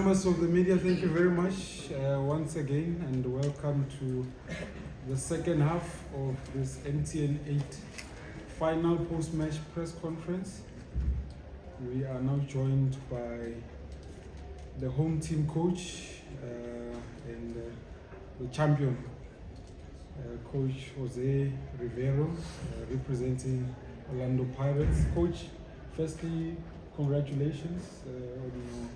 Members of the media, thank you very much once again, and welcome to the second half of this MTN 8 final post-match press conference. We are now joined by the home team coach and the champion, Coach José Riveiro, representing Orlando Pirates. Coach, firstly, congratulations on your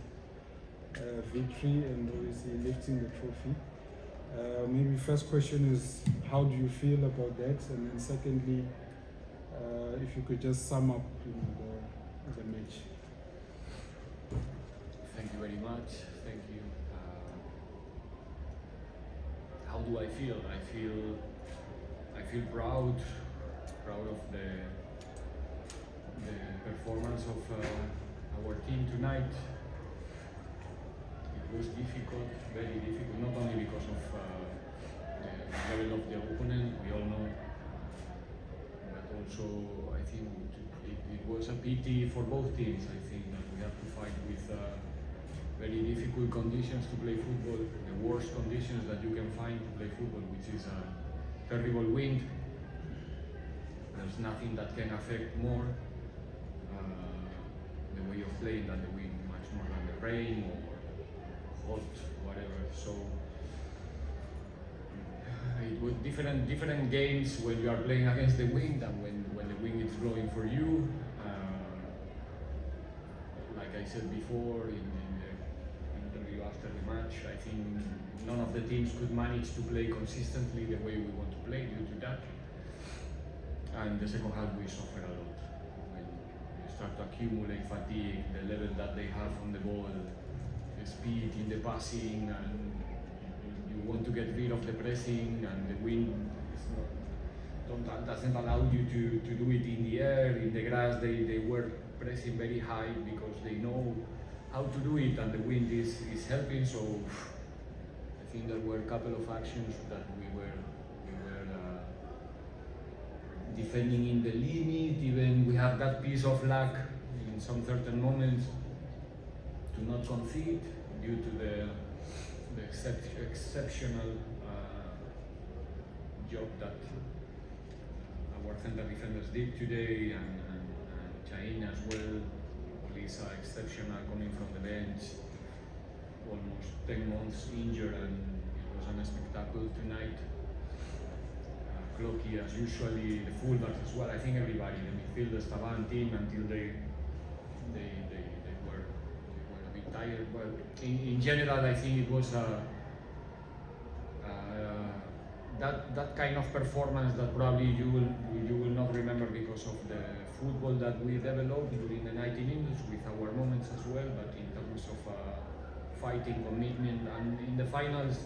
victory and obviously lifting the trophy. Maybe first question is, how do you feel about that? And then secondly, if you could just sum up the match. Thank you very much. Thank you. How do I feel? I feel proud of the performance of our team tonight. It was difficult, very difficult, not only because of the level of the opponent, we all know, but also I think it was a pity for both teams. I think that we have to fight with very difficult conditions to play football, the worst conditions that you can find to play football, which is a terrible wind. There's nothing that can affect more the way of playing than the wind, much more than the rain or hot, whatever. So it was different games when you are playing against the wind and when the wind is blowing for you. Like I said before in the interview after the match, I think none of the teams could manage to play consistently the way we want to play due to that. And the second half we suffer a lot. When you start to accumulate fatigue, the level that they have on the ball, the speed in the passing, and you want to get rid of the pressing, and the wind doesn't allow you to do it in the air, in the grass. They were pressing very high because they know how to do it, and the wind is helping. So I think there were a couple of actions that we were defending in the limit. Even we have that piece of luck in some certain moments to not concede due to the exceptional job that our center defenders did today, and Chain as well. Lisa exceptional coming from the bench, almost 10 months injured, and it was a spectacle tonight. Clocky as usually, the fullbacks as well. I think everybody, the midfielders, Taban team, until they were a bit tired. But in general, I think it was that kind of performance that probably you will not remember because of the football that we developed during the 90 minutes, with our moments as well. But in terms of fighting, commitment, and in the finals.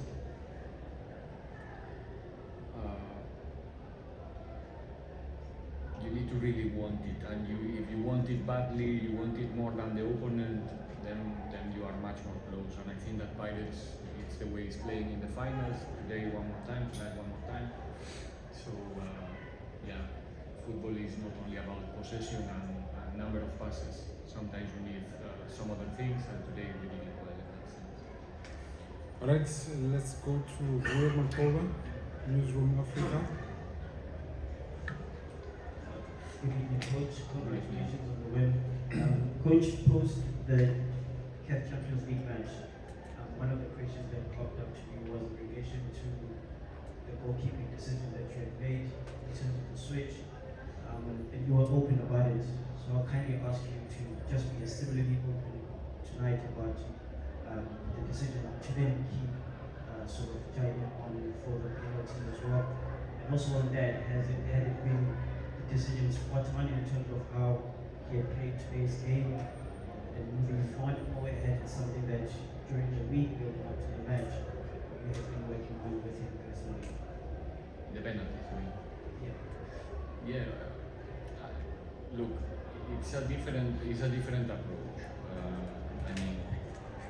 You need to really want it, and if you want it badly, you want it more than the opponent, then you are much more close. And I think that Pirates, it's the way it's playing in the finals today, one more time, tonight one more time. So yeah, football is not only about possession and number of passes. Sometimes you need some other things, and today we did it well in that sense. All right, let's go to Vuyo Makova, Newsroom Africa. Good evening, Coach. Congratulations on the win. Coach, post the CAF Champions League match, one of the questions that popped up to me was in relation to the goalkeeping decision that you had made in terms of the switch, and you were open about it. So I'll kindly ask you to just be similarly open tonight about the decision to then keep sort of Jai on for the penalty as well. And also on that, had it been decision spot on in terms of how he had played today's game and moving on, or ahead is something that during the week building up to the match you have been working on with him personally? The penalties, I mean. Yeah. Look, it's a different approach. I mean,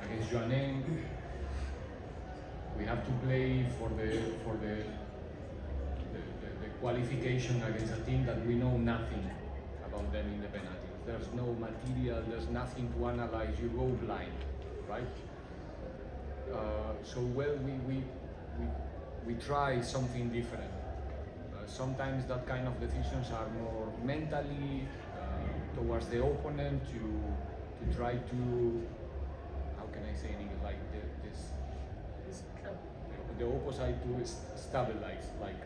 against Joanne, we have to play for the qualification against a team that we know nothing about them in the penalties. There's no material, there's nothing to analyze, you go blind, right? so well. We try something different. Sometimes that kind of decisions are more mentally towards the opponent to try to, how can I say in English, like the opposite to stabilize, like,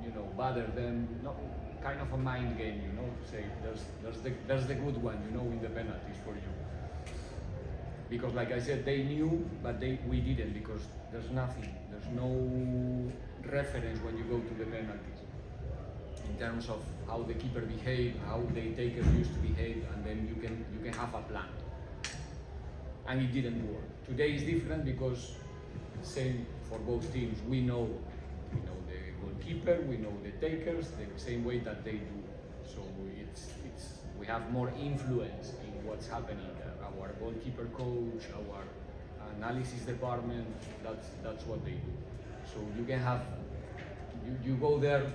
you know, rather than not kind of a mind game, you know, to say there's the good one, you know, in the penalties for you. Because like I said, they knew, but we didn't, because there's nothing, there's no reference when you go to the penalties in terms of how the keeper behaved, how the takers used to behave, and then you can have a plan. And it didn't work. Today is different because same for both teams. We know the goalkeeper, we know the takers, the same way that they do. So we have more influence in what's happening. Our goalkeeper coach, our analysis department, that's what they do. So you can have, you go there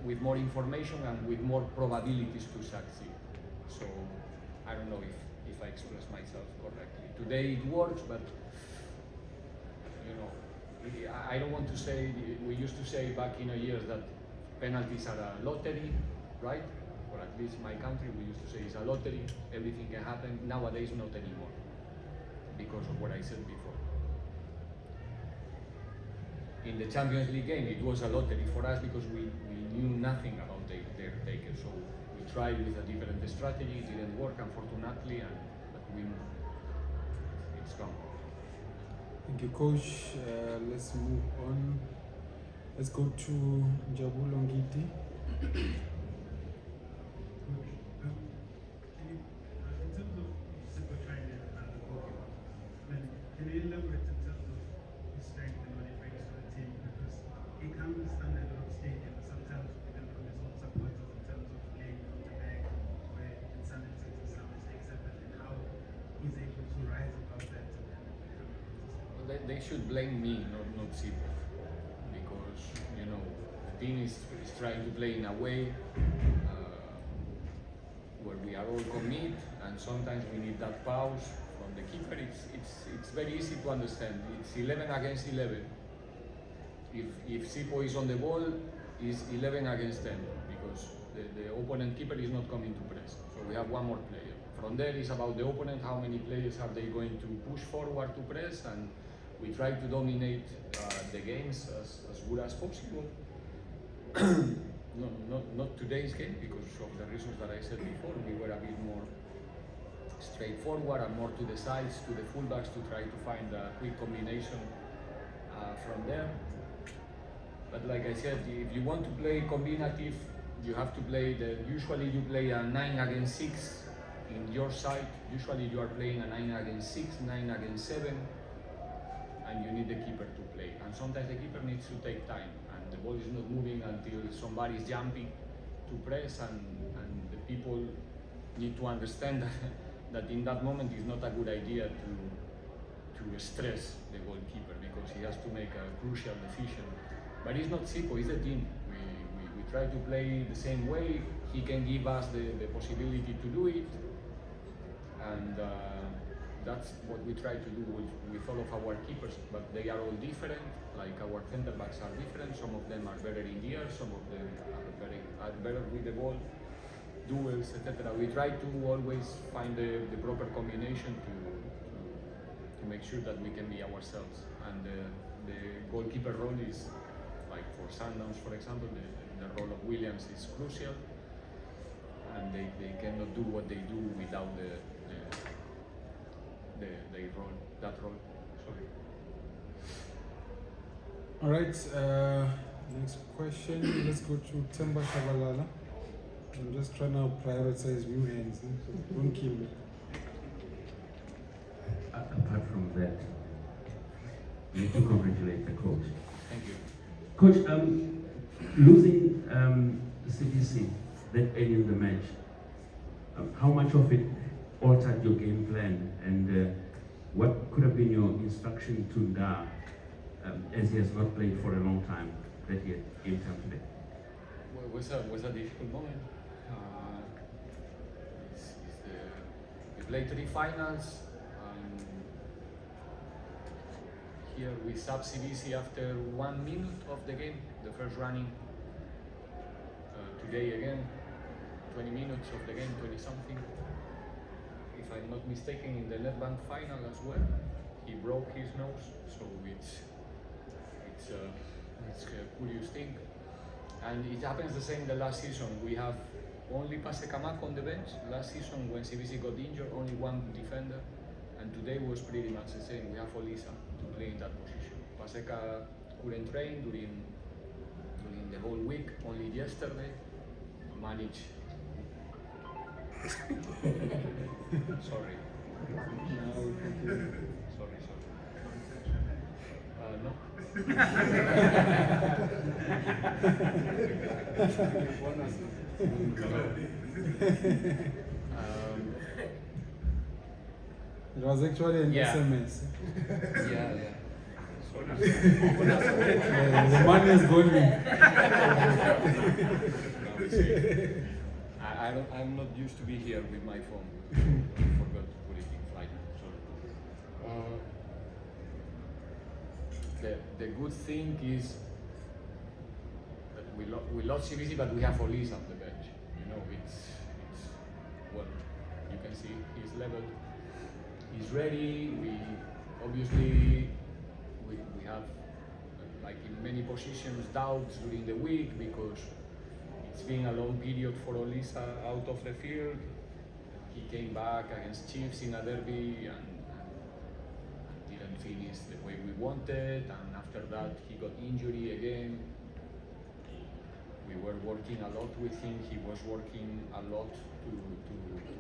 with more information and with more probabilities to succeed. So I don't know if I express myself correctly. Today it works, but you know, I don't want to say, we used to say back in the years that penalties are a lottery, right? Or at least in my country we used to say it's a lottery, everything can happen. Nowadays not anymore, because of what I said before. In the Champions League game it was a lottery for us because we knew nothing about their takers. So we tried with a different strategy, it didn't work unfortunately, but we moved. It's gone. Thank you, Coach. Let's move on. Let's go to Njabulo Ngiti. Can you elaborate in terms of his strength and what he brings to the team? Because he comes under a lot of stadium, sometimes even from his own supporters, in terms of playing from the back, where in some instances some mistakes happen, and how he's able to rise above that and become a They should blame me, not Sipo, because you know the team is trying to play in a way where we are all commit, and sometimes we need that pause from the keeper. It's very easy to understand. It's 11 against 11. If Sipo is on the ball, it's 11 against 10 because the opponent keeper is not coming to press. So we have one more player. From there is about the opponent, how many players are they going to push forward to press, and we try to dominate the games as good as possible. Not today's game because of the reasons that I said before. We were a bit more straightforward and more to the sides, to the fullbacks, to try to find a quick combination from there. But like I said, if you want to play combinative, you have to play usually you play a 9 against 6 in your side. Usually you are playing a 9 against 6, 9 against 7, and you need the keeper to play. And sometimes the keeper needs to take time, and the ball is not moving until somebody is jumping to press, and the people need to understand that in that moment it's not a good idea to stress the goalkeeper because he has to make a crucial decision. But it's not Sipo, it's the team. We try to play the same way. He can give us the possibility to do it, and that's what we try to do with all of our keepers. But they are all different. Like our center backs are different. Some of them are better in the air. Some of them are better with the ball, duels, etc. We try to always find the proper combination to make sure that we can be ourselves. And the goalkeeper role is, like for Sundowns, for example, the role of Williams is crucial, and they cannot do what they do without that role. Sorry. All right. Next question. Let's go to Temba Shabalala. I'm just trying to prioritize new hands, so don't kill me. Apart from that, we need to congratulate the coach. Thank you. Coach, losing CDC that early in the match, how much of it altered your game plan, and what could have been your instruction to Nda, as he has not played for a long time, that he had game time today? Well, it was a difficult moment. We played 3 finals. here we sub CBC after 1 minute of the game, the first running. Today again, 20 minutes of the game, 20 something. If I'm not mistaken, in the Netbank final as well, he broke his nose, so it's a curious thing. And it happens the same the last season. We have only Pasekamak on the bench. Last season when CBC got injured, only one defender. And today was pretty much the same. We have Olisa to play in that position. Paseka couldn't train during the whole week, only yesterday managed. Sorry. Sorry. No. It was actually an Yeah. SMS. Yeah. The money is going in. I'm not used to be here with my phone. I forgot to put it in flight. Sorry. The good thing is that we lost CBC, but we have Olisa on the bench. You know, it's well, you can see he's level. He's ready. We obviously we have like in many positions doubts during the week because it's been a long period for Olisa out of the field. He came back against Chiefs in a derby and didn't finish the way we wanted, and after that he got injury again. We were working a lot with him. He was working a lot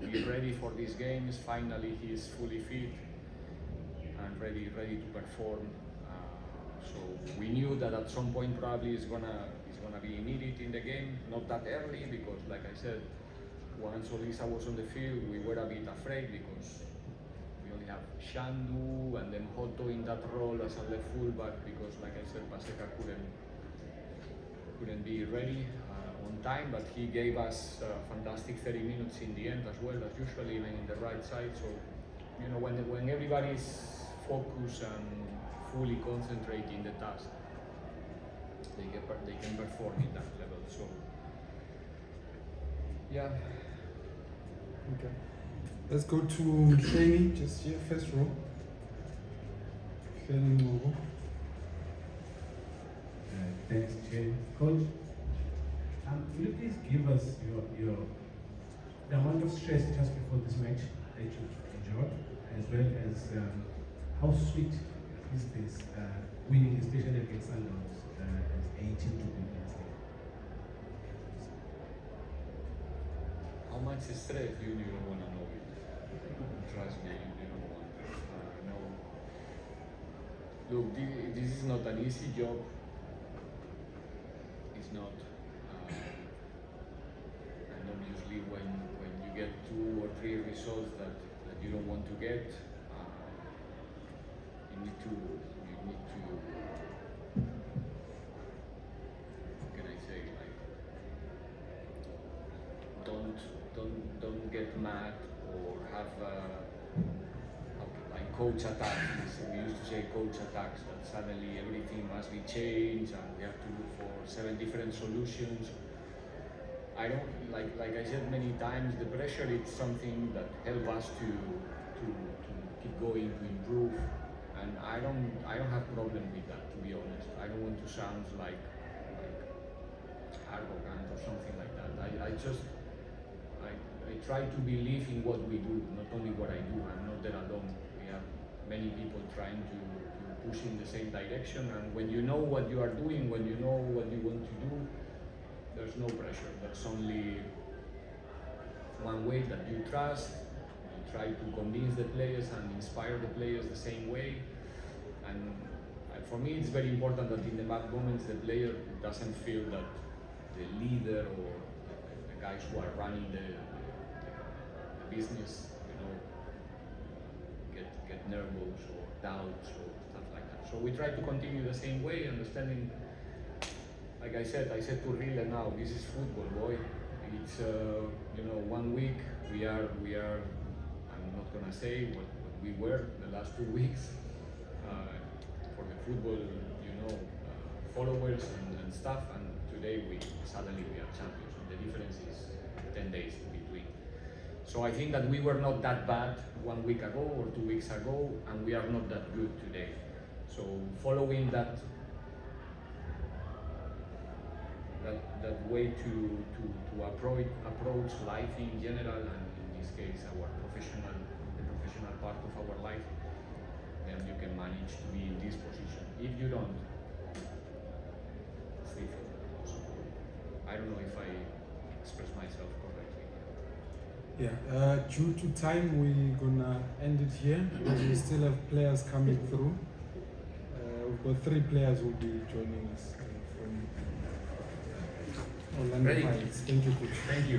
to be ready for these games. Finally, he's fully fit and ready to perform. So we knew that at some point probably he's gonna be needed in the game. Not that early because, like I said, once Olisa was on the field, we were a bit afraid because we only have Shandu and then Hoto in that role as a left fullback because, like I said, Paseka couldn't be ready on time, but he gave us fantastic 30 minutes in the end as well, as usual, even in the right side. So, you know, when everybody's focused and fully concentrating the task, they can perform in that level. So, yeah. Okay. Let's go to training, just here, first row. Training Mogo. Thanks, Chair. Coach, will you please give us your the amount of stress just before this match that you enjoyed, as well as how sweet is this winning, especially against Sundowns, as 18 to be against them? How much stress you don't want to know it. Trust me, you don't want to know. Look, this is not an easy job. It's not. And obviously when you get 2 or 3 results that you don't want to get, you need to how can I say, like, don't get mad or have like coach attacks. We used to say coach attacks, that suddenly everything must be changed and we have to look for 7 different solutions. I don't like I said many times, the pressure is something that helps us to keep going, to improve, and I don't have problem with that, to be honest. I don't want to sound like arrogant or something like that. I try to believe in what we do, not only what I do. I'm not there alone. We have many people trying to push in the same direction, and when you know what you are doing, when you know what you want to do, there's no pressure. There's only one way that you trust. You try to convince the players and inspire the players the same way. And for me, it's very important that in the bad moments, the player doesn't feel that the leader or the guys who are running the business, get nervous or doubts or stuff like that. So we try to continue the same way, understanding. Like I said to Rile now, this is football, boy. It's 1 week we are. I'm not gonna say what we were the last 2 weeks for the football, followers and stuff, and today suddenly we are champions. And the difference is 10 days in between. So I think that we were not that bad 1 week ago or 2 weeks ago, and we are not that good today. So following that way to approach life in general, and in this case the professional part of our life, then you can manage to be in this position. If you don't, it's difficult. So, I don't know if I express myself correctly. Yeah, due to time, we're gonna end it here because we still have players coming through. We've got 3 players who will be joining us from Orlando Ready? Pirates. Thank you, coach. Thank you.